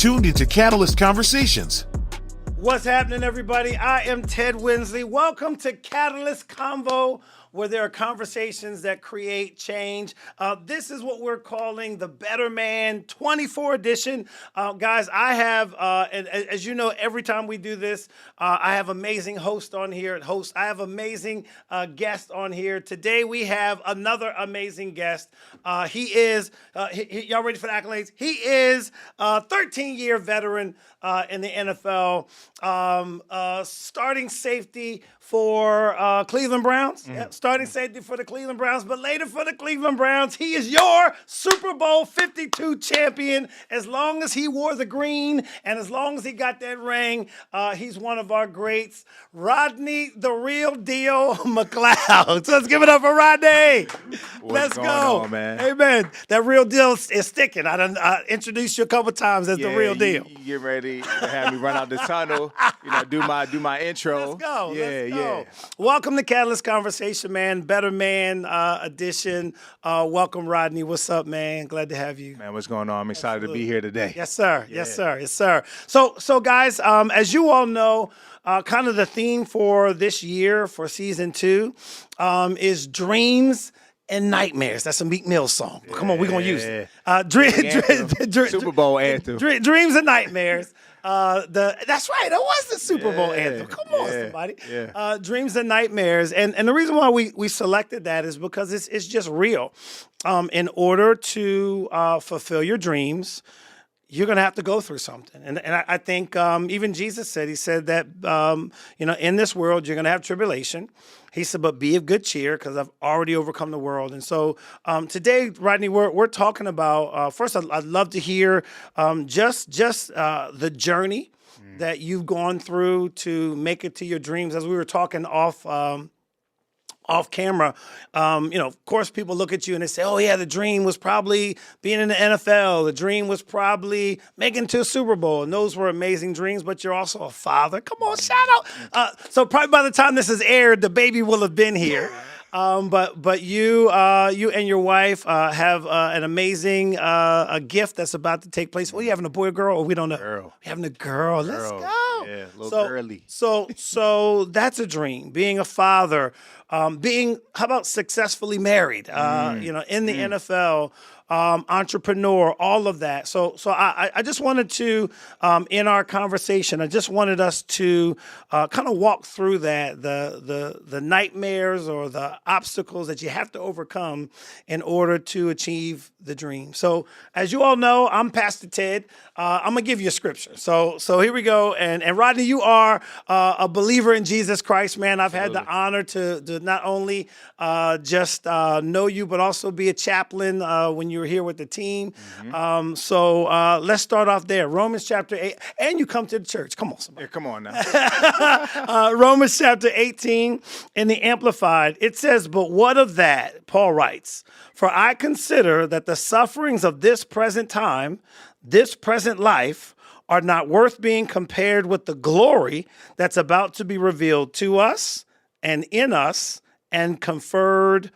tuned into Catalyst Conversations. What's happening, everybody? I am Ted Winsley. Welcome to Catalyst Convo, where there are conversations that create change. This is what we're calling the Better Man 24 edition. Guys, I have, as you know, every time we do this, I have amazing hosts on here. I have amazing guests on here. Today we have another amazing guest. He is, y'all ready for the accolades? He is a 13-year veteran in the NFL, starting safety for Cleveland Browns. Yep, starting safety for the Cleveland Browns, but later for the Cleveland Browns. He is your Super Bowl 52 champion. As long as he wore the green and as long as he got that ring, he's one of our greats. Rodney, the real deal, McLeod. So let's give it up for Rodney. Let's go. On, man? Hey, man, that real deal is sticking. I introduced you a couple times as the real deal. You get ready to have me run out the tunnel, do my intro. Let's go. Yeah. Welcome to Catalyst Conversation, man. Better Man edition. Welcome, Rodney. What's up, man? Glad to have you. Man, what's going on? I'm excited to be here today. Yes, sir. Yeah. Yes, sir. So guys, as you all know, kind of the theme for this year, for season 2, is dreams and nightmares. That's a Meek Mill song. Come on, we're going to use it. Super Bowl anthem. Dreams and nightmares. That's right. That was the Super Bowl anthem. Come on, somebody. Yeah. Dreams and nightmares. And the reason why we selected that is because it's just real. In order to fulfill your dreams, you're going to have to go through something. And I think even Jesus said, he said that, in this world, you're going to have tribulation. He said, but be of good cheer because I've already overcome the world. And so today, Rodney, we're talking about, first, I'd love to hear just the journey that you've gone through to make it to your dreams. As we were talking off camera, of course, people look at you and they say, oh, yeah, the dream was probably being in the NFL. The dream was probably making it to a Super Bowl. And those were amazing dreams, but you're also a father. Come on, shout out. So probably by the time this is aired, the baby will have been here. But you and your wife have an amazing a gift that's about to take place. Well, you having a boy or girl? Or we don't know. Girl. You're having a girl. Let's go. Yeah, a little girly. So that's a dream. Being a father, how about successfully married? In the NFL. Entrepreneur, all of that. So I just wanted to, in our conversation, I just wanted us to kind of walk through that, the nightmares or the obstacles that you have to overcome in order to achieve the dream. So as you all know, I'm Pastor Ted. I'm gonna give you a scripture. So here we go. And Rodney, you are a believer in Jesus Christ, man. I've had the honor to not only just know you, but also be a chaplain when you were here with the team. So let's start off there. Romans chapter 8. And you come to the church. Come on, somebody. Yeah, come on now. Romans chapter 18 in the Amplified. It says, but what of that? Paul writes, for I consider that the sufferings of this present time, this present life, are not worth being compared with the glory that's about to be revealed to us and in us and conferred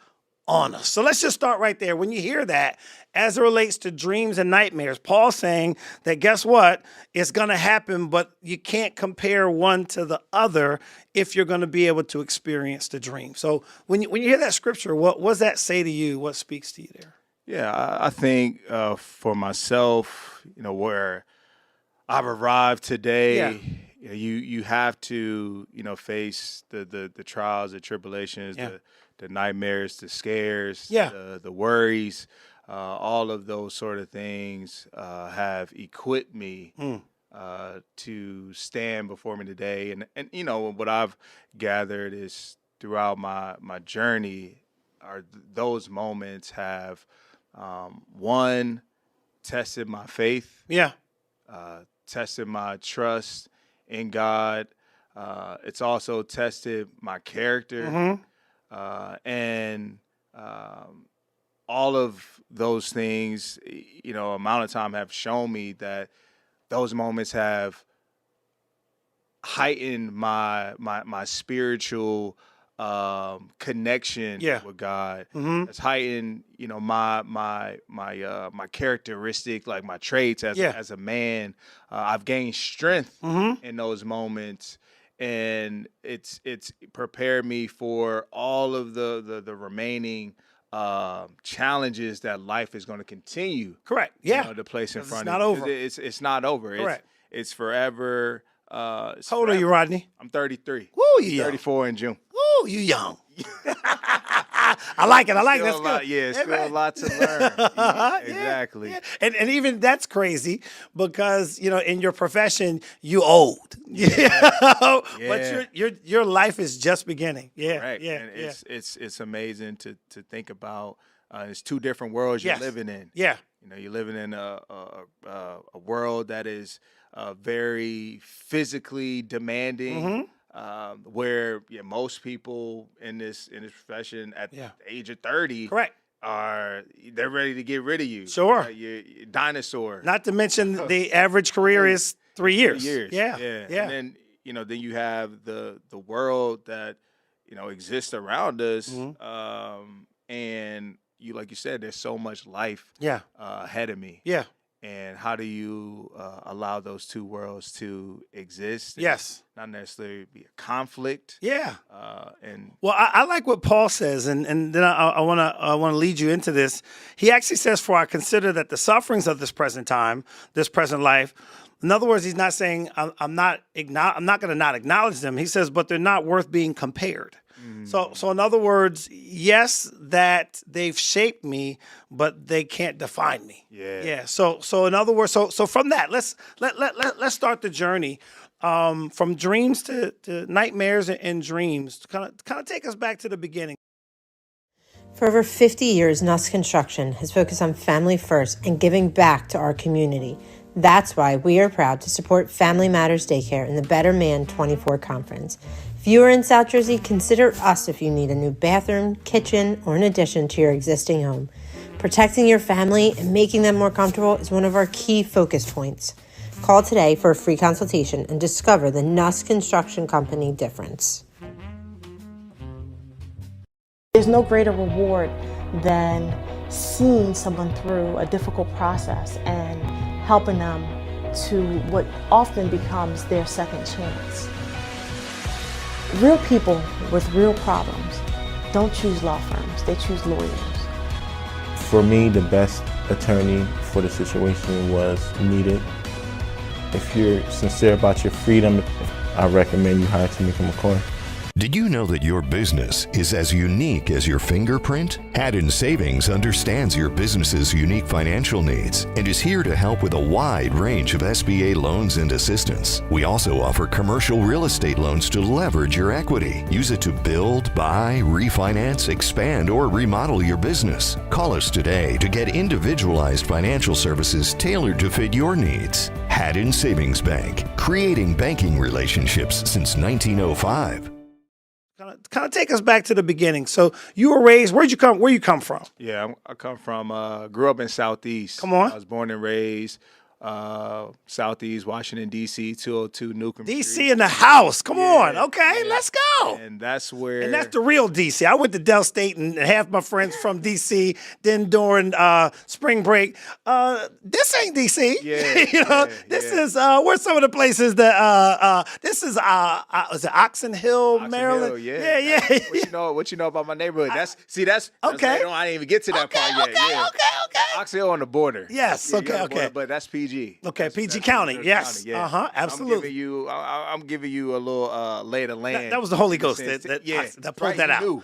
on us. So let's just start right there. When you hear that, as it relates to dreams and nightmares, Paul's saying that guess what? It's going to happen, but you can't compare one to the other if you're going to be able to experience the dream. So when you hear that scripture, what does that say to you? What speaks to you there? Yeah, I think for myself, where I've arrived today, you have to, face the trials, the tribulations, the nightmares, the scares, the worries, all of those sort of things have equipped me to stand before me today. And what I've gathered is throughout my journey are those moments have, one, tested my faith. Yeah. Tested my trust in God. It's also tested my character. And all of those things, amount of time have shown me that those moments have heightened my spiritual connection Yeah. with God. Mm-hmm. It's heightened, my characteristic, like my traits as a man. I've gained strength in those moments, and it's prepared me for all of the remaining challenges that life is going to continue. Correct. Yeah. To place in front it's not of you. over. It's not over. Correct. It's forever. How old are you, Rodney? I'm 33. Woo, you young. 34 in June. Woo, you young. I like it. That's good. Yeah, still a lot to learn. Yeah, exactly. Yeah. And even that's crazy because in your profession you old. But your life is just beginning. Yeah, right. Yeah, and it's amazing to think about. It's two different worlds you're living in. Yeah, you're living in a world that is very physically demanding. Where most people in this profession at the age of 30, correct, they're ready to get rid of you. Sure, you're dinosaur. Not to mention the average career is 3 years. 3 years. Yeah. And then then you have the world that exists around us, and like you said, there's so much life ahead of me. Yeah. And how do you allow those two worlds to exist? Yes. Not necessarily be a conflict. Yeah. Well, I like what Paul says, and then I want to lead you into this. He actually says, "For I consider that the sufferings of this present time, this present life." In other words, he's not saying I'm not going to not acknowledge them. He says, but they're not worth being compared. So in other words, yes, that they've shaped me, but they can't define me. Yeah. So in other words, so from that, let's start the journey from dreams to nightmares and dreams. Kind of take us back to the beginning. For over 50 years, Nuss Construction has focused on family first and giving back to our community. That's why we are proud to support Family Matters Daycare in the Better Man 24 Conference. If you are in South Jersey, consider us if you need a new bathroom, kitchen, or an addition to your existing home. Protecting your family and making them more comfortable is one of our key focus points. Call today for a free consultation and discover the Nuss Construction Company difference. There's no greater reward than seeing someone through a difficult process and helping them to what often becomes their second chance. Real people with real problems don't choose law firms, they choose lawyers. For me, the best attorney for the situation was needed. If you're sincere about your freedom, I recommend you hire Tamika McCoy. Did you know that your business is as unique as your fingerprint? Haddon Savings understands your business's unique financial needs and is here to help with a wide range of SBA loans and assistance. We also offer commercial real estate loans to leverage your equity. Use it to build, buy, refinance, expand, or remodel your business. Call us today to get individualized financial services tailored to fit your needs. Haddon Savings Bank, creating banking relationships since 1905. Kind of take us back to the beginning. So you were raised. Where you come from? Yeah, I come from. Grew up in Southeast. Come on. I was born and raised Southeast, Washington D.C. 202 Newcomb D.C. Street. in the house. Come on. Okay, let's go. And that's where. And that's the real D.C. I went to Del State, and half my friends from D.C. Then during spring break, this ain't D.C. Yeah, this is where's some of the places that this is was it Oxon Hill, Maryland? Hill, yeah. What you know about my neighborhood? That's okay. later on. I didn't even get to that part yet. Okay. Oxon Hill on the border. Yes. Yeah, on the Okay. border, but that's PG. Okay, PG County. Yes. County, yeah. Absolutely. I'm giving you a little lay of the land. That was the Holy Ghost that pulled that out. Knew.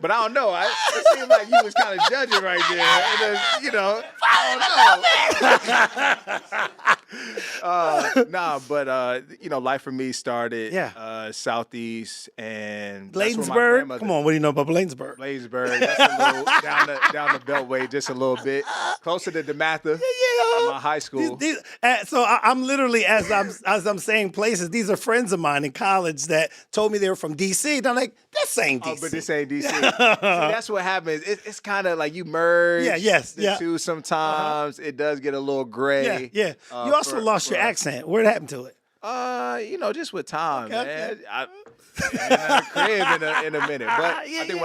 But I don't know. It seemed like you was kind of judging right there. I don't know. Life for me started Southeast and Bladensburg. Come on, what do you know about Bladensburg? Bladensburg. That's a little down the beltway, just a little bit closer to DeMatha. My high school. So I'm literally as I'm saying places. These are friends of mine in college that told me they were from D.C. And I'm like, this ain't D.C. But this ain't D.C. See, that's what happens. It's kind of like you merge the two sometimes. It does get a little gray. Yeah. You also lost your accent. What happened to it? Just with time, Okay, man. okay. I ain't at a crib in a minute, but Yeah, I think yeah.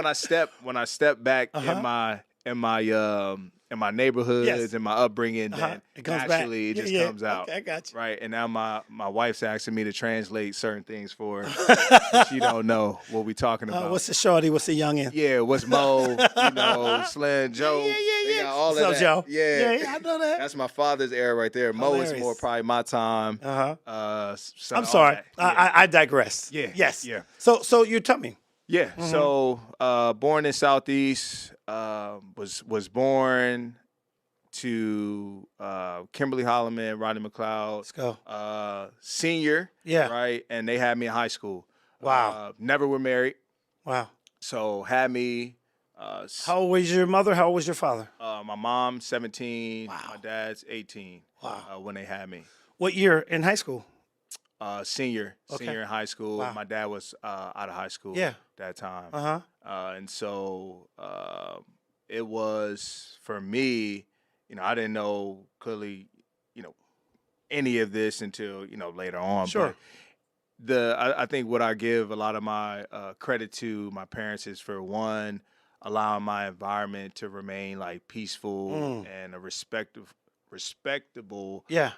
when I step back in my neighborhoods Yes. and my upbringing, then It comes back. naturally it Yeah, just yeah. comes out. Okay, I got you. Right, and now my wife's asking me to translate certain things for her. She don't know what we talking about. What's the shorty? What's the youngin? Yeah, what's Mo? Slim, Joe. Yeah. They got all What's of up, that. Joe? Yeah, Yeah, I know that. That's my father's era right there. Mo is Hilarious. more probably my time. I'm sorry. I digress. Yeah, Yes. yeah. So you tell me. Yeah. So born in Southeast, was born to Kimberly Holloman, Rodney McLeod. Let's go. Senior. Yeah. Right. And they had me in high school. Wow. Never were married. Wow. So had me. How old was your mother? How old was your father? My mom 17. Wow. My dad's 18. Wow. When they had me. What year in high school? Senior in high school. Wow. My dad was out of high school. Yeah. That time. Uh-huh. And so it was for me. I didn't know clearly, any of this until later on. Sure. But I think what I give a lot of my credit to my parents is for one, allowing my environment to remain like peaceful and a respectable Yeah.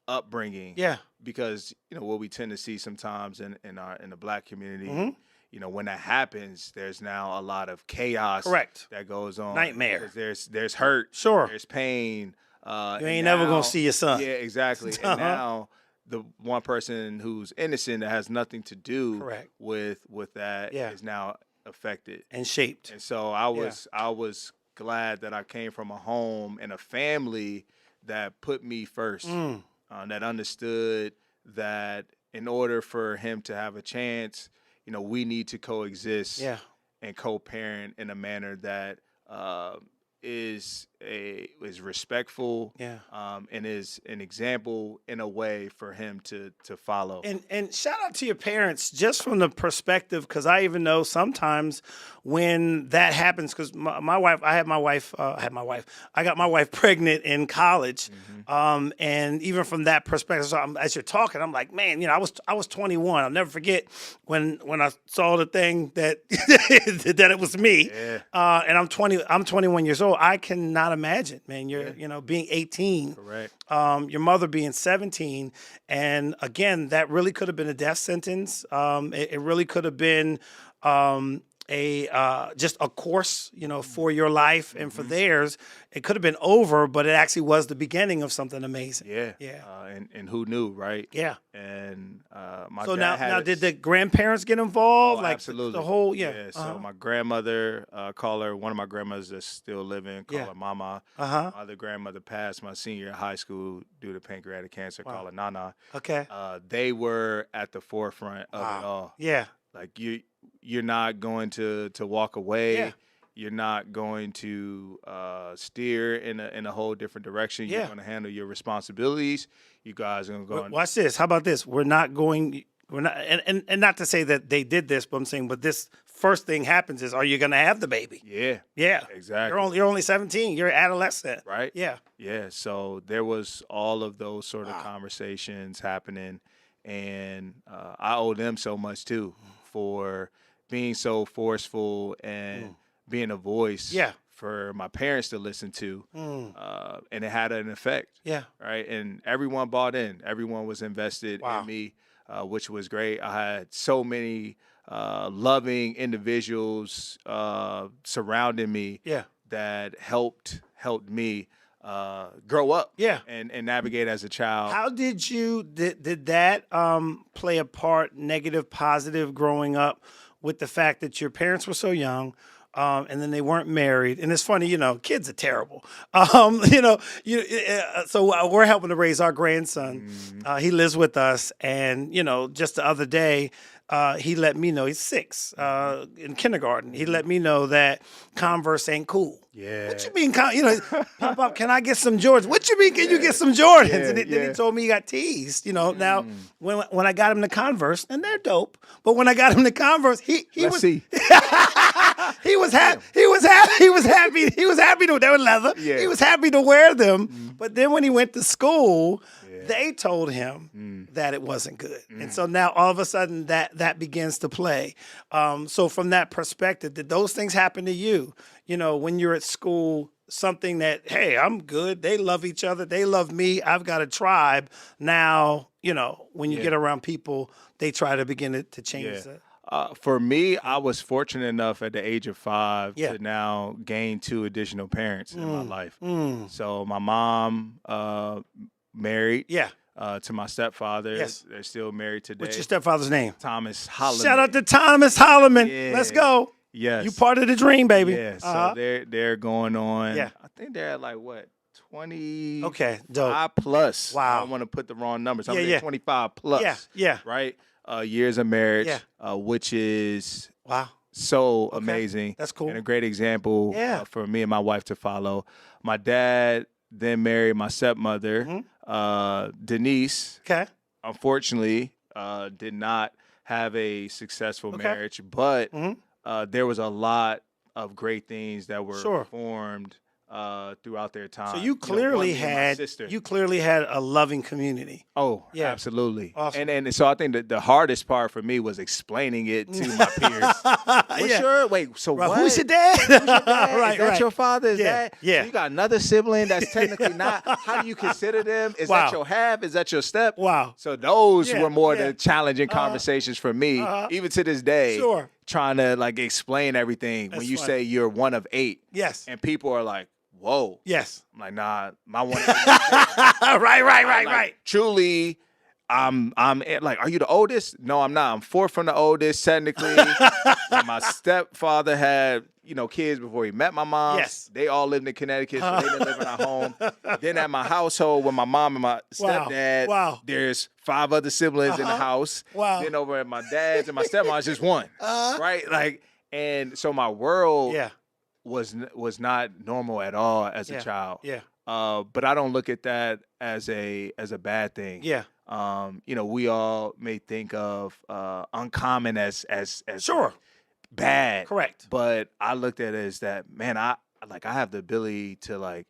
upbringing. Yeah. Because what we tend to see sometimes in the Black community, when that happens, there's now a lot of chaos. Correct. That goes on. Nightmare. Because there's hurt. Sure. There's pain. You ain't never gonna see your son. Yeah, exactly. And now the one person who's innocent that has nothing to do Correct. with that Yeah. is now affected And shaped. and so I was glad that I came from a home and a family that put me first, that understood that in order for him to have a chance, we need to coexist Yeah. and co-parent in a manner that is respectful, Yeah. and is an example in a way for him to follow. And shout out to your parents just from the perspective, because I even know sometimes when that happens, because my wife, I got my wife pregnant in college, and even from that perspective, so as you're talking, I'm like, man, I was 21. I'll never forget when I saw the thing that that it was me, and I'm 21 years old. I cannot imagine, man. You're being 18. Correct. Your mother being 17, and again, that really could have been a death sentence. It really could have been just a course, for your life and for theirs. It could have been over, but it actually was the beginning of something amazing. Yeah. And who knew, right? Yeah. And my So dad now did the grandparents get involved? Oh, like absolutely. the whole So my grandmother, one of my grandmothers that's still living, call her Mama. My other grandmother passed my senior year of high school due to pancreatic cancer, call her Nana. Okay. They were at the forefront of it all. Yeah. Like you're not going to walk away. Yeah. You're not going to steer in a whole different direction. You're going to handle your responsibilities. You guys are going to go. Watch this. How about this? We're not, and not to say that they did this, but I'm saying, but this first thing happens is, are you going to have the baby? Yeah. Yeah. Exactly. You're only 17. You're adolescent. Right. Yeah. Yeah. So there was all of those sort of conversations happening, and I owe them so much too for being so forceful and being a voice for my parents to listen to. And it had an effect. Yeah. Right. And everyone bought in. Everyone was invested in me, which was great. I had so many loving individuals surrounding me that helped me grow up and navigate as a child. How did that play a part, negative, positive, growing up with the fact that your parents were so young, and then they weren't married? And it's funny, kids are terrible. So we're helping to raise our grandson. He lives with us, and just the other day, he let me know, he's 6, in kindergarten. He let me know that Converse ain't cool. Yeah. What you mean, Pop, can I get some Jordans? What you mean, can you get some Jordans? And then he told me he got teased. Now when I got him the Converse, and they're dope, but when I got him the Converse, he was happy. He was happy. They were leather. Yeah. He was happy to wear them. But then when he went to school, they told him that it wasn't good. And so now all of a sudden that begins to play. So from that perspective, did those things happen to you? You know, when you're at school, something that, hey, I'm good. They love each other. They love me. I've got a tribe. Now, you know, when you get around people, they try to begin to change that. For me, I was fortunate enough at the age of 5 to now gain 2 additional parents in my life. So my mom married to my stepfather. Yes. They're still married today. What's your stepfather's name? Thomas Holloman. Shout out to Thomas Holloman. Yeah. Let's go. Yes. You part of the dream, baby. Yeah, so they're going on. Yeah. I think they're at like what, 20? Okay, dope. 5 plus. Wow. I don't want to put the wrong numbers. I'm Yeah, 25 plus. Yeah. Right? Years of marriage, Yeah. which is Wow. so amazing. That's cool. And a great example for me and my wife to follow. My dad then married my stepmother, Denise. Okay. Unfortunately, did not have a successful marriage, but there was a lot of great things that were formed throughout their time. So you clearly had a loving community. Oh, Yeah. absolutely. Awesome. And so I think that the hardest part for me was explaining it to my peers. Wait, so Right. what? Who's your dad? Who's your dad? Right, Is that right. your father? Is Yeah, that? yeah. So you got another sibling that's technically not. How do you consider them? Is that your half? Is that your step? Wow. So those Yeah, were more yeah. the challenging conversations for me, even to this day. Sure. Trying to like explain everything when That's you funny. say you're one of 8. Yes. And people are like, whoa. Yes. I'm like, nah, my one. Right. Truly, I'm like, are you the oldest? No, I'm not. I'm 4th from the oldest, technically. And my stepfather had, kids before he met my mom. Yes. They all lived in Connecticut, so they didn't live in our home. Then at my household with my mom and my stepdad, Wow. there's 5 other siblings in the house. Wow. Then over at my dad's and my stepmom's just 1. Right? Like, and so my world was not normal at all as a child. Yeah. But I don't look at that as a bad thing. Yeah. We all may think of uncommon as Sure. bad. Correct. But I looked at it as that, man, I have the ability to like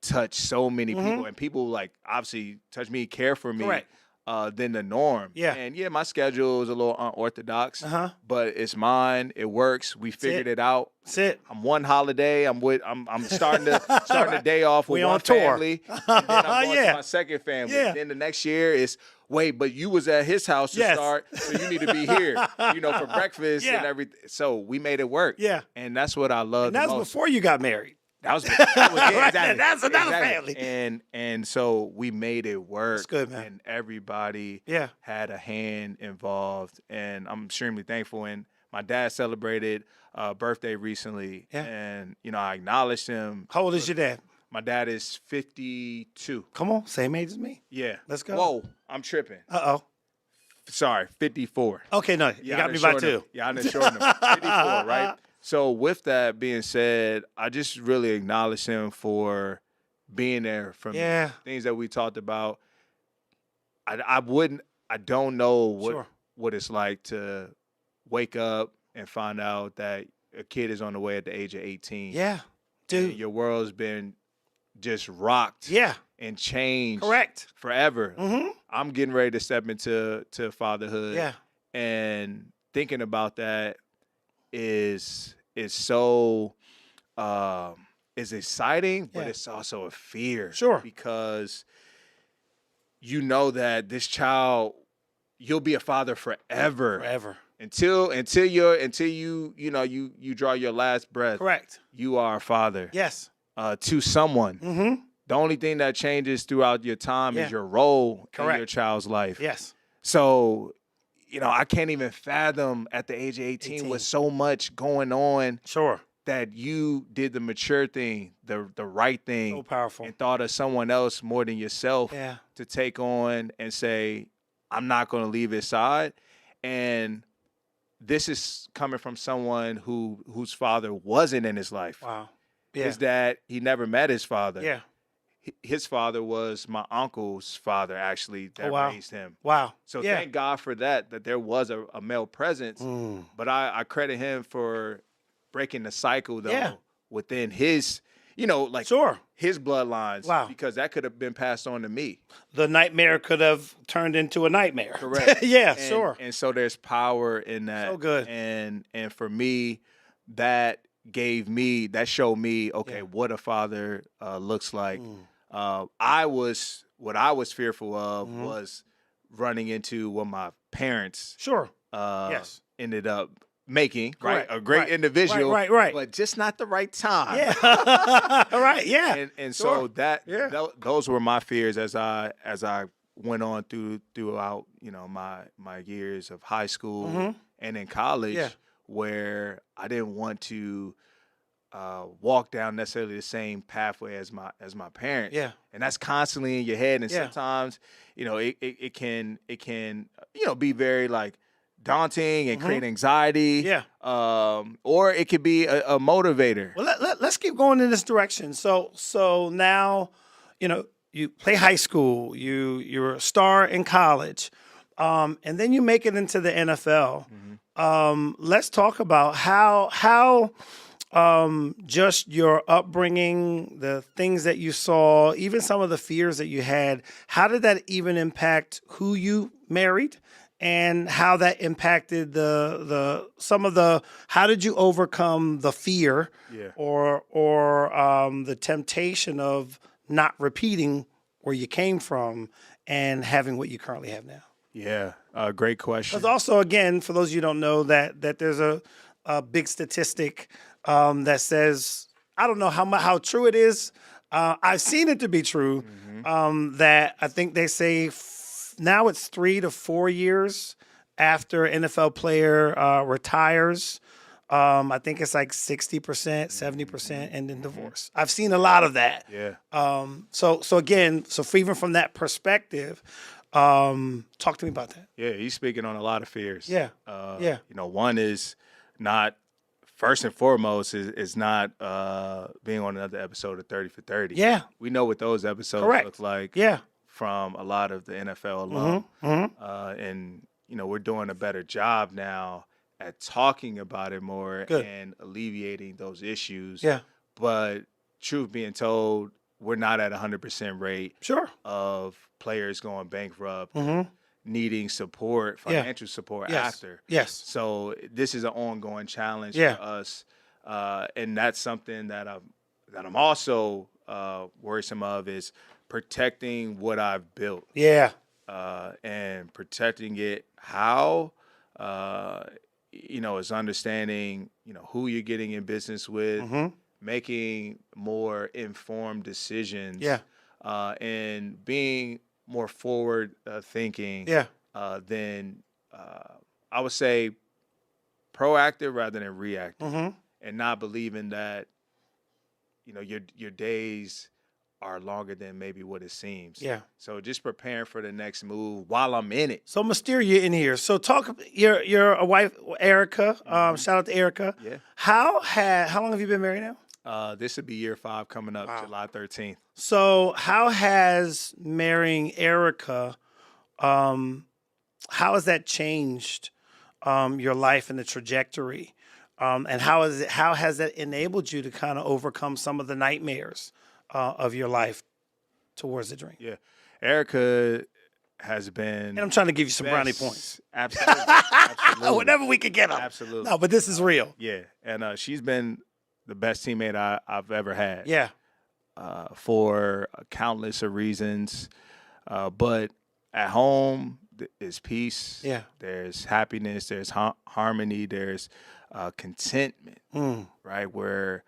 touch so many people, and people like obviously touch me, care for me. Correct. Than the norm. Yeah. And my schedule is a little unorthodox, but it's mine. It works. We figured it out. That's it. I'm one holiday. I'm starting the day off with We one on tour. family, and then I'm going to my second family. Yeah. Then the next year is but you was at his house to start, so you need to be here, for breakfast and everything. So we made it work. Yeah. And that's what I love. And that's the most. before you got married. That was Right, exactly. that's another Exactly. family. And so we made it work. That's good, man. And everybody had a hand involved, and I'm extremely thankful. And my dad celebrated birthday recently, and I acknowledged him. How old is your dad? My dad is 52. Come on, same age as me. Yeah. Let's go. Whoa, I'm tripping. Uh-oh. Sorry, 54. Okay, no, you got me by 2. Yeah, I didn't short him. 54, right? So with that being said, I just really acknowledge him for being there for me. Things that we talked about. I don't know what it's like to wake up and find out that a kid is on the way at the age of 18. Yeah, dude. And your world's been just rocked. And changed. Correct. Forever. Mm-hmm. I'm getting ready to step into fatherhood. Yeah. And thinking about that is so is exciting, but it's also a fear. Sure. Because you know that this child, you'll be a father forever. Forever. Until you draw your last breath. Correct. You are a father. Yes. To someone. Mm-hmm. The only thing that changes throughout your time is your role in your child's life. Yes. So, I can't even fathom at the age of 18 with so much going on. Sure. That you did the mature thing, the right thing. So powerful. And thought of someone else more than yourself to take on and say, I'm not going to leave his side. And this is coming from someone whose father wasn't in his life. Wow. Yeah. His dad, he never met his father. Yeah. His father was my uncle's father, actually, that raised him. Wow. So thank God for that there was a male presence. But I credit him for breaking the cycle, though, within his like Sure. his bloodlines. Wow. Because that could have been passed on to me. The nightmare could have turned into a nightmare. Correct. Yeah, And- sure. And so there's power in that. So good. And for me, that showed me, okay, what a father looks like. What I was fearful of was running into what my parents Sure. Yes. ended up making, Correct. right? A great Right. individual, Right. but just not the right time. Yeah. Right. Yeah. And Sure. so those were my fears as I went on throughout my years of high school and in college, where I didn't want to walk down necessarily the same pathway as my parents. Yeah. And that's constantly in your head, and sometimes it can be very like daunting and create anxiety. Yeah. Or it could be a motivator. Well, let's keep going in this direction. So now, you play high school, you're a star in college, and then you make it into the NFL. Let's talk about how just your upbringing, the things that you saw, even some of the fears that you had. How did that even impact who you married? And how that impacted how did you overcome the fear or the temptation of not repeating where you came from and having what you currently have now? Yeah, great question. Because also, again, for those of you who don't know, that there's a big statistic that says, I don't know how true it is. I've seen it to be true, that I think they say now it's 3 to 4 years after an NFL player retires. I think it's like 60%, 70% end in divorce. I've seen a lot of that. Yeah. So even from that perspective, talk to me about that. Yeah, he's speaking on a lot of fears. Yeah. One is not, first and foremost, is not being on another episode of 30 for 30. Yeah. We know what those episodes look like. Yeah. From a lot of the NFL alum. And, we're doing a better job now at talking about it more and alleviating those issues. Yeah. But truth being told, we're not at 100% rate of players going bankrupt, needing support, financial support after. Yes. So this is an ongoing challenge for us. And that's something that I'm also worrisome of, is protecting what I've built. Yeah. And protecting it how, is understanding, who you're getting in business with, making more informed decisions. Yeah. And being more forward thinking. Yeah. Than I would say proactive rather than reactive. And not believing that, your days are longer than maybe what it seems. Yeah. So just preparing for the next move while I'm in it. So I'm gonna steer you in here. So you're a wife, Erica. Shout out to Erica. Yeah. How long have you been married now? This would be year 5 coming up, July 13th. So how has marrying Erica, how has that changed your life and the trajectory? And how has that enabled you to kind of overcome some of the nightmares of your life towards the dream? Yeah. Erica has been... And I'm trying to give you some brownie points. Absolutely. Absolutely. Whatever we could get them. Absolutely. No, but this is real. Yeah. And she's been the best teammate I've ever had. Yeah. For countless of reasons. But at home is peace. Yeah. There's happiness. There's harmony. There's contentment, right? Where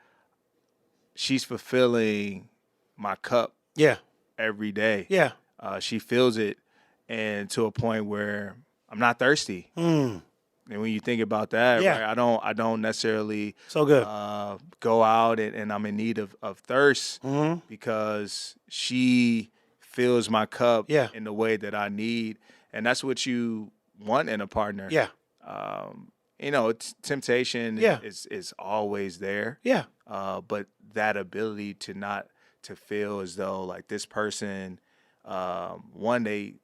she's fulfilling my cup every day. Yeah. She feels it, and to a point where I'm not thirsty. And when you think about that, right, I don't necessarily go out and I'm in need of thirst because she fills my cup in the way that I need. And that's what you want in a partner. Yeah. Temptation is always there. Yeah. But that ability to feel as though like this person, one, they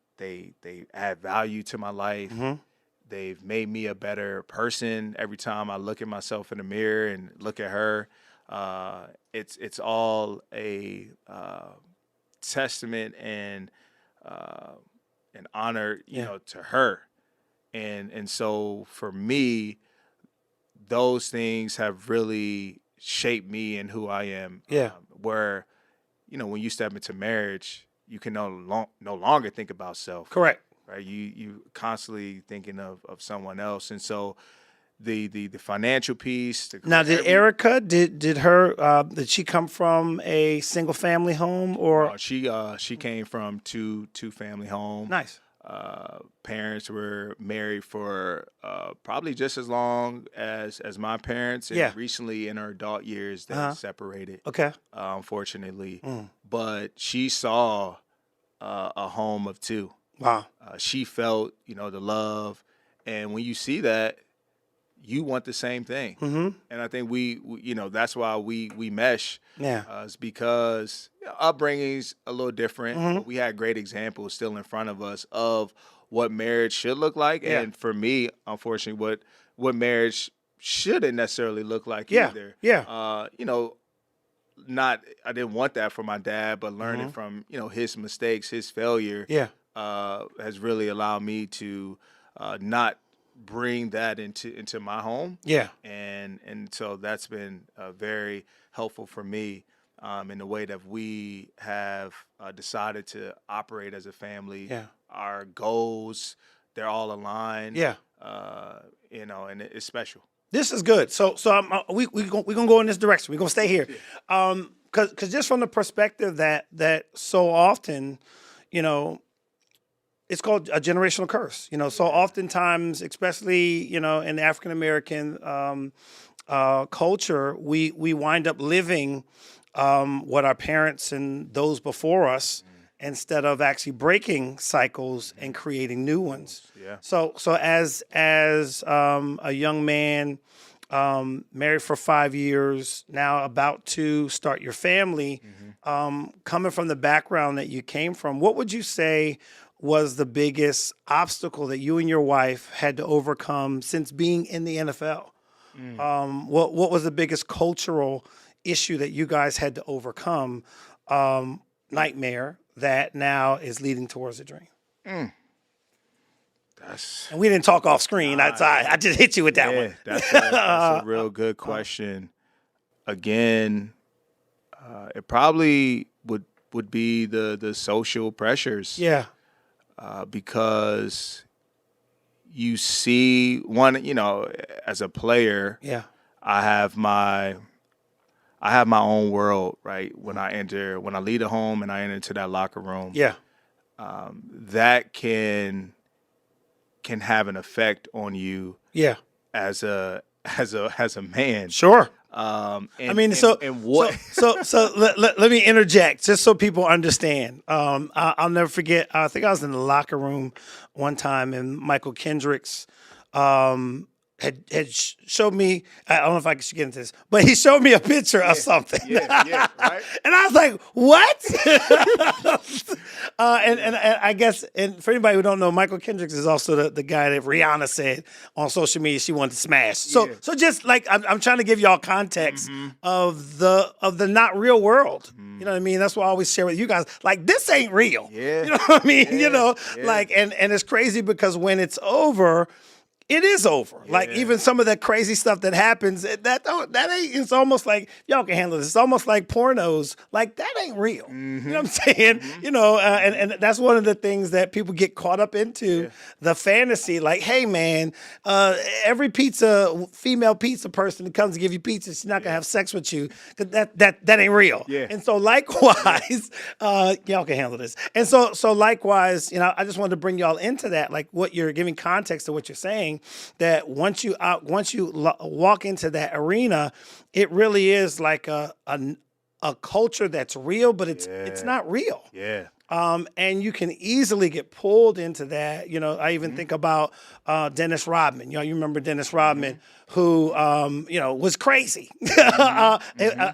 add value to my life. They've made me a better person every time I look at myself in the mirror and look at her. It's all a testament and an honor, you know, to her. And so for me, those things have really shaped me and who I am. Yeah. Where, you know, when you step into marriage, you can no longer think about self. Correct. Right. You constantly thinking of someone else. And so the financial piece. Now, did Erica, did she come from a single family home or? She came from two family home. Nice. Parents were married for probably just as long as my parents, and recently in her adult years they separated. Okay. Unfortunately, but she saw a home of two. Wow. She felt, you know, the love, and when you see that, you want the same thing. Mm-hmm. And I think we you know, that's why we mesh. Yeah. It's because upbringing's a little different. But we had great examples still in front of us of what marriage should look like. Yeah. And for me, unfortunately, what marriage shouldn't necessarily look like either. Yeah. You know, I didn't want that for my dad, but learning from, you know, his mistakes, his failure, has really allowed me to not bring that into my home. Yeah. And so that's been very helpful for me in the way that we have decided to operate as a family. Yeah. Our goals, they're all aligned. Yeah. You know, and it's special. This is good. So we're gonna go in this direction. We're gonna stay here, because just from the perspective that so often, you know, it's called a generational curse. You know, so oftentimes, especially, you know, in the African American culture, we wind up living what our parents and those before us, instead of actually breaking cycles and creating new ones. Yeah. So as a young man, married for 5 years, now about to start your family, coming from the background that you came from, what would you say was the biggest obstacle that you and your wife had to overcome since being in the NFL? What was the biggest cultural issue that you guys had to overcome, nightmare, that now is leading towards a dream? And we didn't talk off screen. I just hit you with that one. That's a real good question. Again, it probably would be the social pressures. Yeah. Because you see one, you know, as a player, I have my own world, right? When I leave the home and I enter into that locker room, that can have an effect on you, as a man. Sure. Let me interject just so people understand. I'll never forget. I think I was in the locker room one time, and Michael Kendricks had showed me. I don't know if I should get into this, but he showed me a picture of something. Right. And I was like, "What?" And I guess, and for anybody who don't know, Michael Kendricks is also the guy that Rihanna said on social media she wanted to smash. So just like I'm trying to give y'all context of the not real world. You know what I mean? That's what I always share with you guys. Like, this ain't real. You know what I mean? You know, like, and it's crazy because when it's over, it is over. Like, even some of that crazy stuff that happens, that ain't, it's almost like, y'all can handle this. It's almost like pornos. Like, that ain't real. You know what I'm saying? You know, and that's one of the things that people get caught up into, the fantasy. Like, hey, man, every female pizza person that comes to give you pizza, she's not going to have sex with you. Cause that ain't real. And so likewise, y'all can handle this. And so likewise, you know, I just wanted to bring y'all into that, like what you're giving context to what you're saying. That once you walk into that arena, it really is like a culture that's real, but it's not real. And you can easily get pulled into that. You know, I even think about Dennis Rodman. You know, you remember Dennis Rodman, who, you know, was crazy.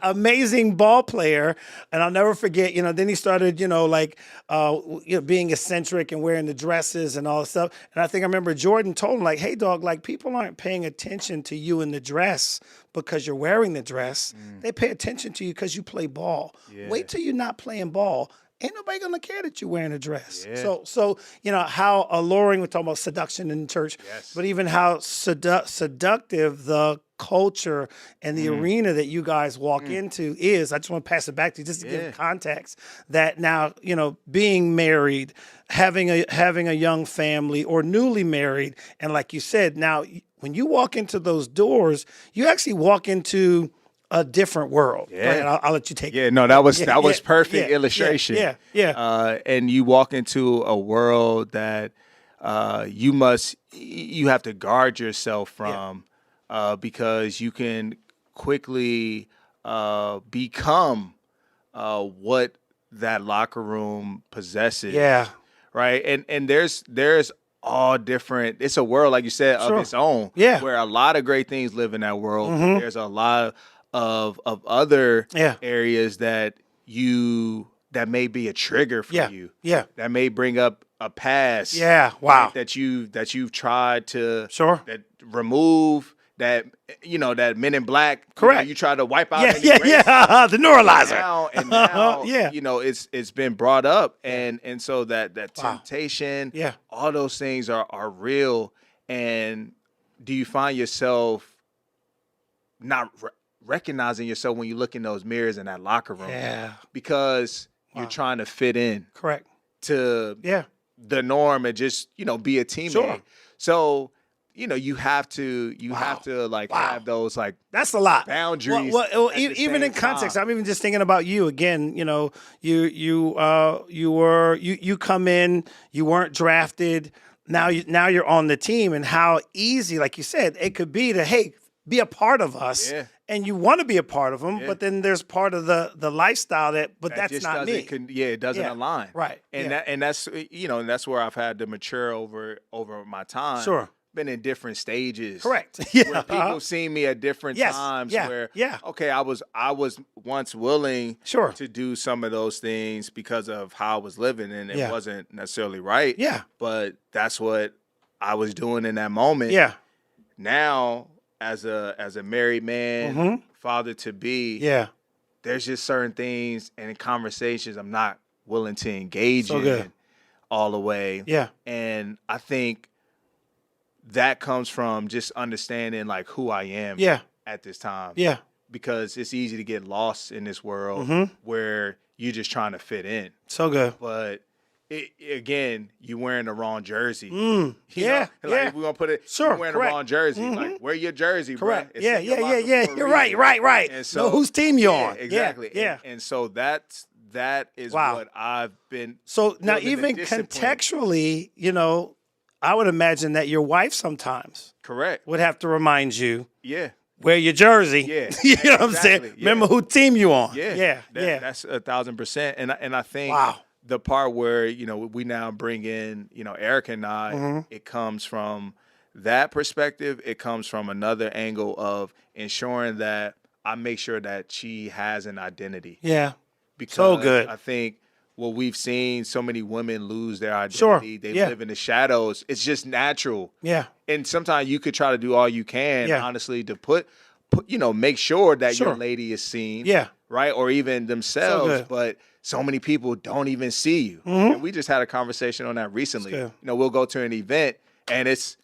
Amazing ball player. And I'll never forget, you know, then he started, you know, like, you know, being eccentric and wearing the dresses and all that stuff. And I think I remember Jordan told him, like, hey, dog, like, people aren't paying attention to you in the dress because you're wearing the dress. They pay attention to you because you play ball. Wait till you're not playing ball. Ain't nobody gonna care that you're wearing a dress. So you know how alluring. We're talking about seduction in church, but even how seductive the culture and the arena that you guys walk into is. I just want to pass it back to you just to give context that now, you know, being married, having a young family, or newly married, and like you said, now when you walk into those doors, you actually walk into a different world. Yeah, I'll let you take it. Yeah, no, that was perfect illustration. Yeah. And you walk into a world that you have to guard yourself from because you can quickly become what that locker room possesses. Yeah. Right. And there's all different. It's a world, like you said, of its own. Yeah. Where a lot of great things live in that world. But there's a lot of other areas that may be a trigger for you. Yeah. That may bring up a past. Yeah. Wow. Right, that you've tried to that remove, that that Men in Black. Correct. You try to wipe out. The neuralizer. And now it's been brought up, and so that temptation. All those things are real. And do you find yourself not recognizing yourself when you look in those mirrors in that locker room? Because you're trying to fit in. Correct. To the norm and just, be a teammate. So, you have to have those that's a lot boundaries. Well, even in context, I'm even just thinking about you again. You come in, you weren't drafted. Now you're on the team, and how easy, like you said, it could be to be a part of us. And you want to be a part of them, but then there's part of the lifestyle but that's not me. It doesn't align. Right. And that's and that's where I've had to mature over my time. Sure. Been in different stages. Correct. Where people see me at different times. Where okay, I was once willing to do some of those things because of how I was living, and it wasn't necessarily right. Yeah. But that's what I was doing in that moment. Yeah. Now, as a married man, father to be, there's just certain things and conversations I'm not willing to engage in all the way. Yeah. And I think that comes from just understanding who I am at this time. Yeah. Because it's easy to get lost in this world where you're just trying to fit in. So good. But again, you wearing the wrong jersey. We're gonna put it. Sure, you're wearing the wrong jersey. Wear your jersey, correct. Bro. Yeah. You're right. And so, know whose team you're on. Exactly. Yeah. And so that is what I've been. So now, even contextually, I would imagine that your wife sometimes would have to remind you. Yeah. Wear your jersey. Yeah. You know what I'm saying? Yeah. Remember who team you on. Yeah. That's 1,000%. And I think the part where, we now bring in, Eric and I, it comes from that perspective. It comes from another angle of ensuring that I make sure that she has an identity. Yeah. Because so good. I think what we've seen, so many women lose their identity. They live in the shadows. It's just natural. Yeah. And sometimes you could try to do all you can, honestly, to put make sure that your lady is seen. Yeah. Right? Or even themselves. But so many people don't even see you. And we just had a conversation on that recently. We'll go to an event and it's,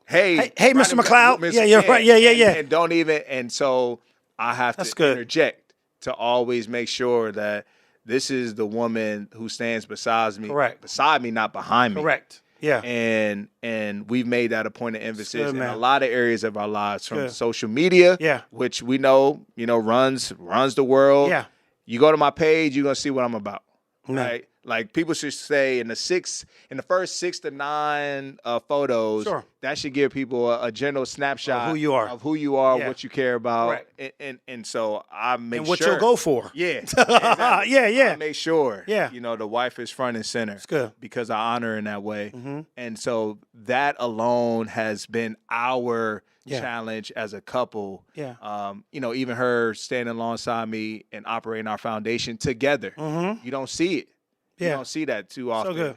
hey, Mr. McLeod. Yeah, you're right. Yeah. And don't even, and so I have to interject to always make sure that this is the woman who stands beside me. Correct. Beside me, not behind me. Correct. Yeah. And we've made that a point of emphasis in a lot of areas of our lives, from social media, which we know, runs the world. Yeah. You go to my page, you're gonna see what I'm about. Right? Like people should say in the first 6 to 9 photos, Sure. that should give people a general snapshot Of who you are. Yeah. What you care about, and so I make And sure what you'll go for. Yeah, exactly. Yeah. I make sure, Yeah. the wife is front and center. It's good. Because I honor her in that way, and so that alone has been our challenge as a couple. Yeah. Even her standing alongside me and operating our foundation together. You don't see it. You don't see that too often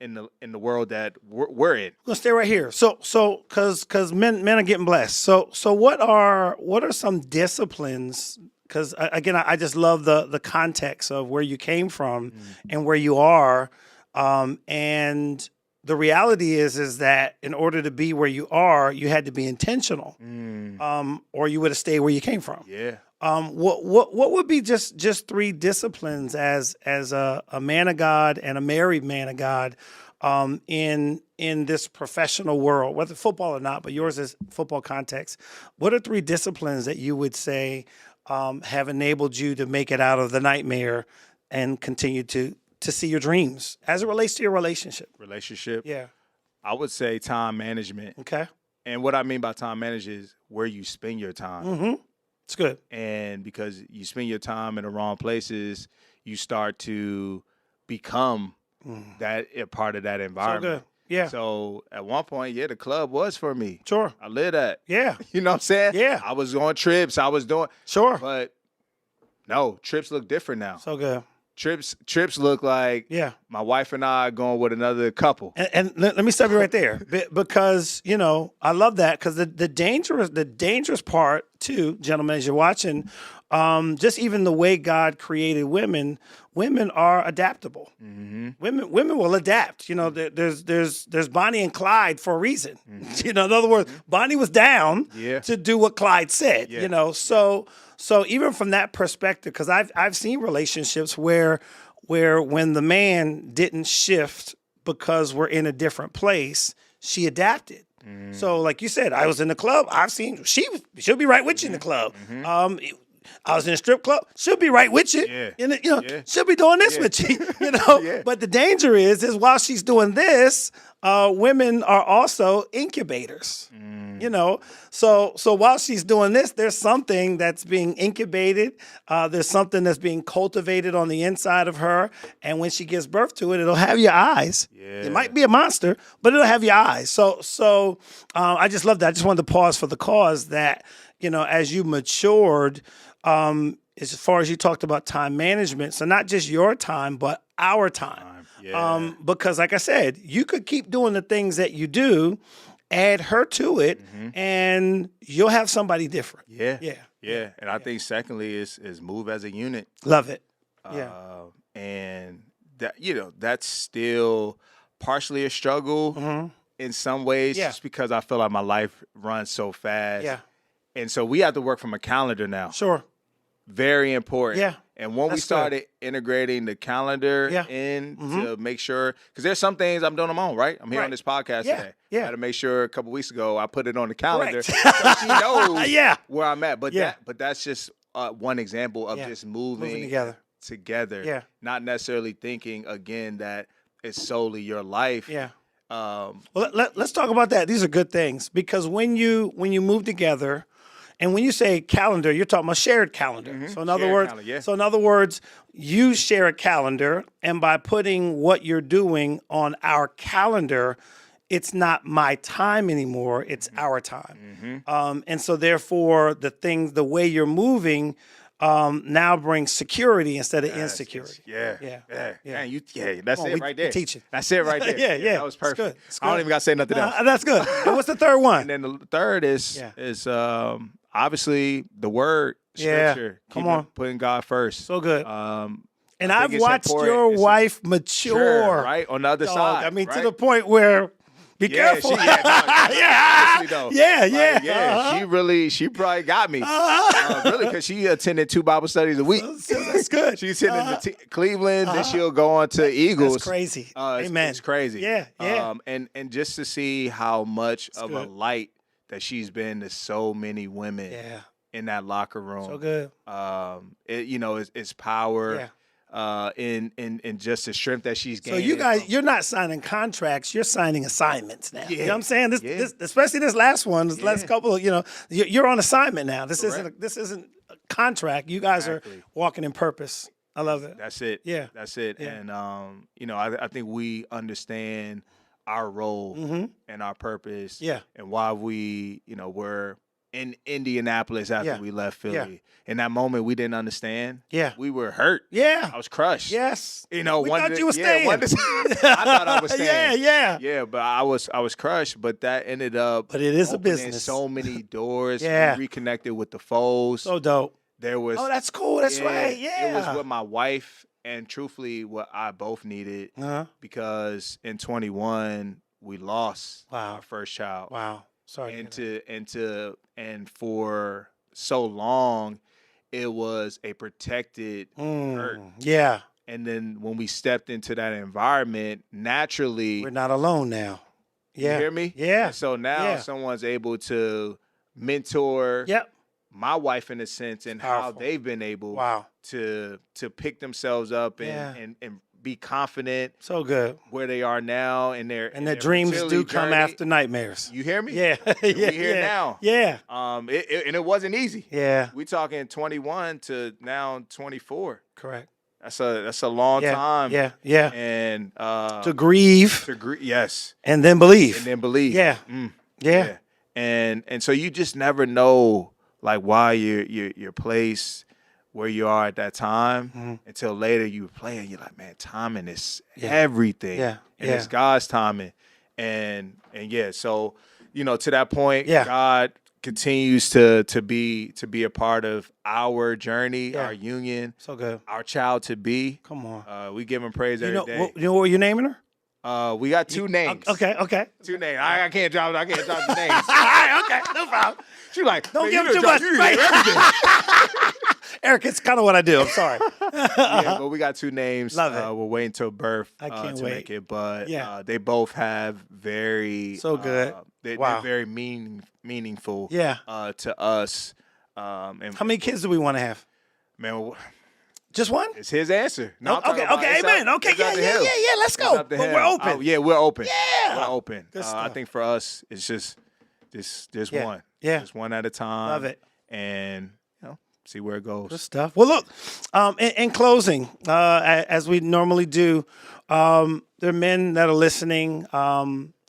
in the world that we're in. We're gonna stay right here. So, because men are getting blessed. So what are some disciplines? Because again, I just love the context of where you came from and where you are, and the reality is that in order to be where you are, you had to be intentional, or you would have stayed where you came from. Yeah. What would be just 3 disciplines as a man of God and a married man of God, in this professional world, whether football or not, but yours is football context. What are 3 disciplines that you would say have enabled you to make it out of the nightmare and continue to see your dreams as it relates to your relationship? Yeah. I would say time management. Okay. And what I mean by time management is where you spend your time. It's good. And because you spend your time in the wrong places, you start to become that a part of that environment. So good. Yeah. So at one point, the club was for me. Sure. I lived that. Yeah. You know what I'm saying? Yeah. I was on trips. I was doing. Sure. But no, trips look different now. So good. Trips look like my wife and I are going with another couple. And let me stop you right there, because I love that, because the dangerous part too, gentlemen, as you're watching, just even the way God created women are adaptable. Women will adapt. There's Bonnie and Clyde for a reason. In other words, Bonnie was down to do what Clyde said. So even from that perspective, because I've seen relationships where when the man didn't shift because we're in a different place, she adapted. So like you said, I was in the club. I've seen she'll be right with you in the club. I was in a strip club. She'll be right with you. She'll be doing this with you. But the danger is while she's doing this, women are also incubators. So while she's doing this, there's something that's being incubated. There's something that's being cultivated on the inside of her. And when she gives birth to it, it'll have your eyes. It might be a monster, but it'll have your eyes. So I just love that. I just wanted to pause for the cause that, as you matured, as far as you talked about time management, so not just your time, but our time. Because like I said, you could keep doing the things that you do, add her to it, and you'll have somebody different. Yeah. And I think secondly is move as a unit. Love it. And that, that's still partially a struggle in some ways, just because I feel like my life runs so fast. And so we have to work from a calendar now. Sure. Very important. And when we That's started integrating the calendar in to make sure, because there's some things I'm doing on my own, right? I'm here on this podcast today. I had to make sure a couple weeks ago I put it on the calendar so she knows where I'm at. But that's just one example of just moving together. Not necessarily thinking, again, that it's solely your life. Well, let's talk about that. These are good things, because when you move together, and when you say calendar, you're talking about shared calendar. So in other words, you share a calendar, and by putting what you're doing on our calendar, it's not my time anymore; it's our time. And so therefore, the way you're moving now brings security instead of insecurity. That's it right there. Teaching. That's it right there. That was perfect. It's good. I don't even got to say nothing else. That's good. And what's the third one? And then the third is obviously the word, scripture. Come on. Putting God first. So good. And I've it's watched important. your wife mature. Right? On the other side. I mean, right? to the point where, be careful. She probably got me. Really, because she attended 2 Bible studies a week. That's good. She's attending Cleveland, then she'll go on to Eagles. That's crazy. Amen. It's crazy. Yeah. And just to see how much of a light that she's been to so many women in that locker room. So good. It's power. in just the strength that she's gained. So you guys, you're not signing contracts, you're signing assignments now. You know Yeah. what I'm saying? This, Yeah. this especially this last one, this last couple of, you're on assignment now. This isn't a contract. You guys Exactly. are walking in purpose. I love it. That's it. Yeah. That's it. Yeah. And I think we understand our role and our purpose. Yeah. And why we, were in Indianapolis after Yeah. we left Philly. Yeah. In that moment, we didn't understand. Yeah. We were hurt. Yeah. I was crushed. Yes. We thought you were staying. I thought I was staying. Yeah. Yeah, but I was crushed. But that ended up. But it is a opening business. So many doors. Yeah. We reconnected with the foes. So dope. There was. Oh, that's cool. That's right. Yeah. It was what my wife and truthfully what I both needed because in 21 we lost our first child. Wow. Sorry. And for so long it was a protected hurt. Yeah. And then when we stepped into that environment, naturally We're not alone now. Yeah. you hear me? Yeah. And so now someone's able to mentor Yep. my wife in a sense and how Powerful. they've been able Wow. to pick themselves up and be confident So good. where they are now and their dreams fertility do come journey. after nightmares. You hear me? Yeah. We here now. Yeah. And it wasn't easy. Yeah. We talking 21 to now 24. Correct. That's a long time. Yeah. Yeah. And To grieve yes. and then believe. And then believe. Yeah. Yeah. And so you just never know like why your place where you are at that time until later you play and you're like, man, timing is everything. Yeah. And it's God's timing. And so, to that point, Yeah. God continues to be a part of our journey, our union, So good. our child to be. Come on. We give him praise every day. You know what you're naming her? We got two names. Okay. 2 names. I can't drop the names. All right. Okay. No problem. She like, Don't man, give you too done much. dropped- you Right. did everything. Eric, it's kind of what I do. I'm sorry. Yeah, but we got 2 names. Love it. We're waiting till birth I can't to wait. make it, but Yeah. they both have very So good. They're Wow. very meaningful. Yeah. To us. And How many kids do we want to have? man, Just one? it's his answer. No, I'm talking about Okay. it's Amen. up- Okay. it's up to Yeah. him. Let's It's go. up to But him. we're open. Oh, yeah, we're open. Yeah. We're open. Good I stuff. think for us, it's just Yeah. one. Yeah. Just one at a time. Love it. And see where it goes. Good stuff. Well, look, in closing, as we normally do, there are men that are listening.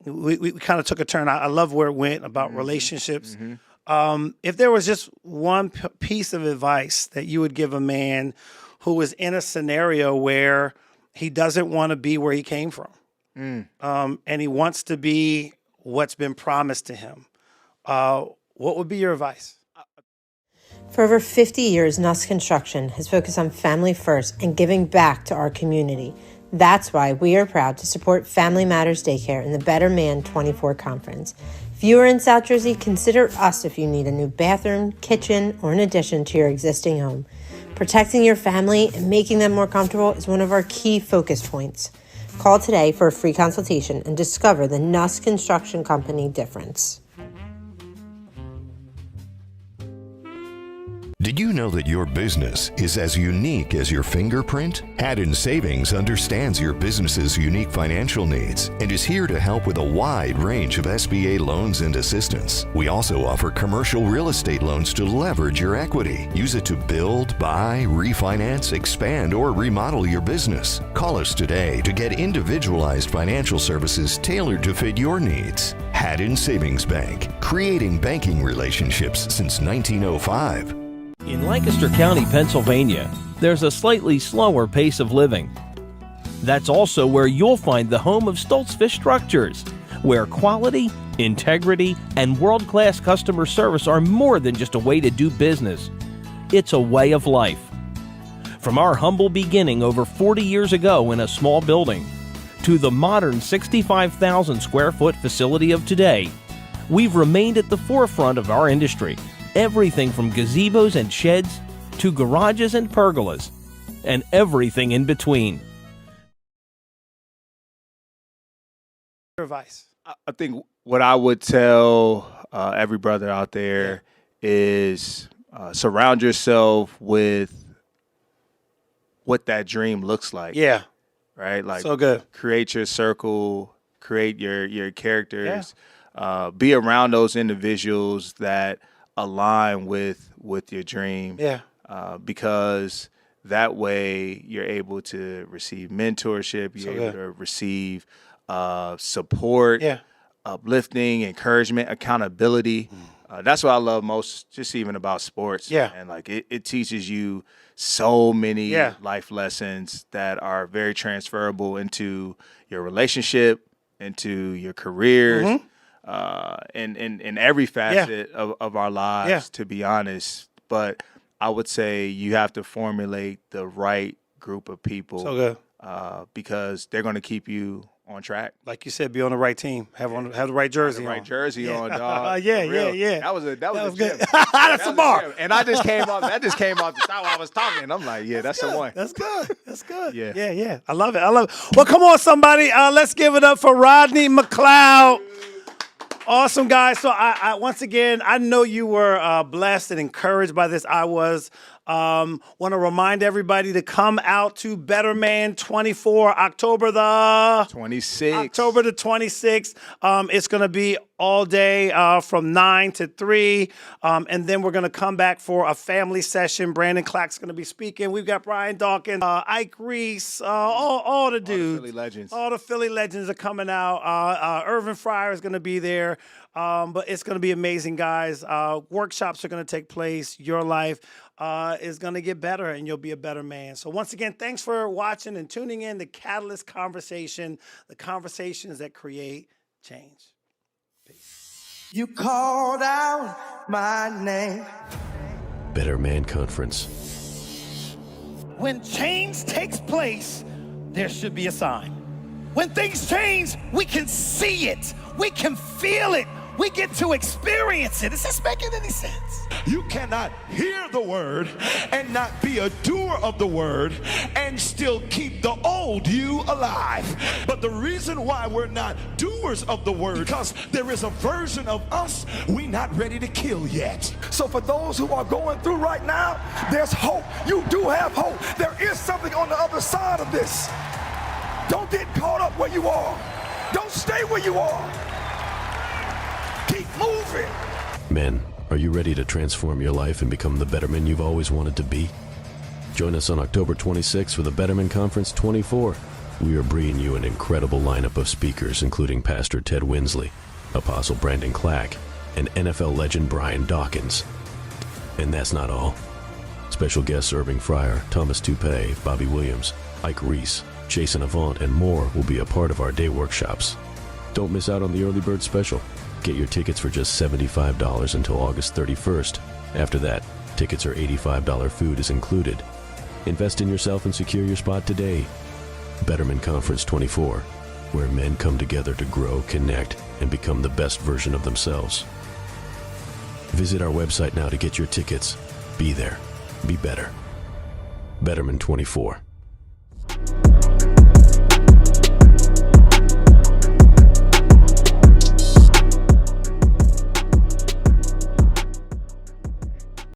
We kind of took a turn. I love where it went about relationships. If there was just one piece of advice that you would give a man who is in a scenario where he doesn't want to be where he came from, and he wants to be what's been promised to him, what would be your advice? For over 50 years, Nuss Construction has focused on family first and giving back to our community. That's why we are proud to support Family Matters Daycare in the Better Man 24 conference. If you are in South Jersey, consider us if you need a new bathroom, kitchen, or an addition to your existing home. Protecting your family and making them more comfortable is one of our key focus points. Call today for a free consultation and discover the Nuss Construction Company difference. Did you know that your business is as unique as your fingerprint? Haddon Savings understands your business's unique financial needs and is here to help with a wide range of SBA loans and assistance. We also offer commercial real estate loans to leverage your equity. Use it to build, buy, refinance, expand, or remodel your business. Call us today to get individualized financial services tailored to fit your needs. Haddon Savings Bank, creating banking relationships since 1905. In Lancaster County, Pennsylvania, there's a slightly slower pace of living. That's also where you'll find the home of Stoltz Fish Structures, where quality, integrity, and world-class customer service are more than just a way to do business. It's a way of life. From our humble beginning over 40 years ago in a small building, to the modern 65,000 square foot facility of today, we've remained at the forefront of our industry. Everything from gazebos and sheds to garages and pergolas, and everything in between. Your advice. I think what I would tell every brother out there is surround yourself with what that dream looks like. Yeah. Right? Like, So good. create your circle, create your characters, be around those individuals that align with your dream. Yeah. Because that way you're able to receive mentorship, you're able to receive support, uplifting, encouragement, accountability. That's what I love most, just even about sports. Yeah. And like it teaches you so many life lessons that are very transferable into your relationship, into your careers, in every facet of our lives, to be honest. But I would say you have to formulate the right group of people. So good. Because they're going to keep you on track. Like you said, be on the right team. Have the right jersey on. Right jersey on, dog. Yeah. That was a good. gem. That's a bar. And that just came off the top I was talking. I'm like, that's the one. That's good. That's good. Yeah. I love it. Well, come on, somebody. Let's give it up for Rodney McLeod. Awesome, guys. So I once again, I know you were blessed and encouraged by this. I was. Want to remind everybody to come out to Better Man 24, October the 26th. It's going to be all day from 9 to 3. And then we're going to come back for a family session. Brandon Clack's going to be speaking. We've got Brian Dawkins, Ike Reese, all the dudes. All the Philly legends are coming out. Irvin Fryer is going to be there. But it's going to be amazing, guys. Workshops are going to take place. Your life is going to get better, and you'll be a better man. So once again, thanks for watching and tuning in to Catalyst Conversation, the conversations that create change. Peace. You called out my name. Better Man Conference. When change takes place, there should be a sign. When things change, we can see it. We can feel it. We get to experience it. Is this making any sense? You cannot hear the word and not be a doer of the word and still keep the old you alive. But the reason why we're not doers of the word, because there is a version of us we're not ready to kill yet. So for those who are going through right now, there's hope. You do have hope. There is something on the other side of this. Don't get caught up where you are. Don't stay where you are. Keep moving. Men, are you ready to transform your life and become the better man you've always wanted to be? Join us on October 26th for the Betterman Conference 24. We are bringing you an incredible lineup of speakers, including Pastor Ted Winsley, Apostle Brandon Clack, and NFL legend Brian Dawkins. And that's not all. Special guests Irving Fryer, Thomas Toupee, Bobby Williams, Ike Reese, Jason Avant, and more will be a part of our day workshops. Don't miss out on the early bird special. Get your tickets for just $75 until August 31st. After that, tickets are $85, food is included. Invest in yourself and secure your spot today. Betterman Conference 24, where men come together to grow, connect, and become the best version of themselves. Visit our website now to get your tickets. Be there. Be better. Betterman 24.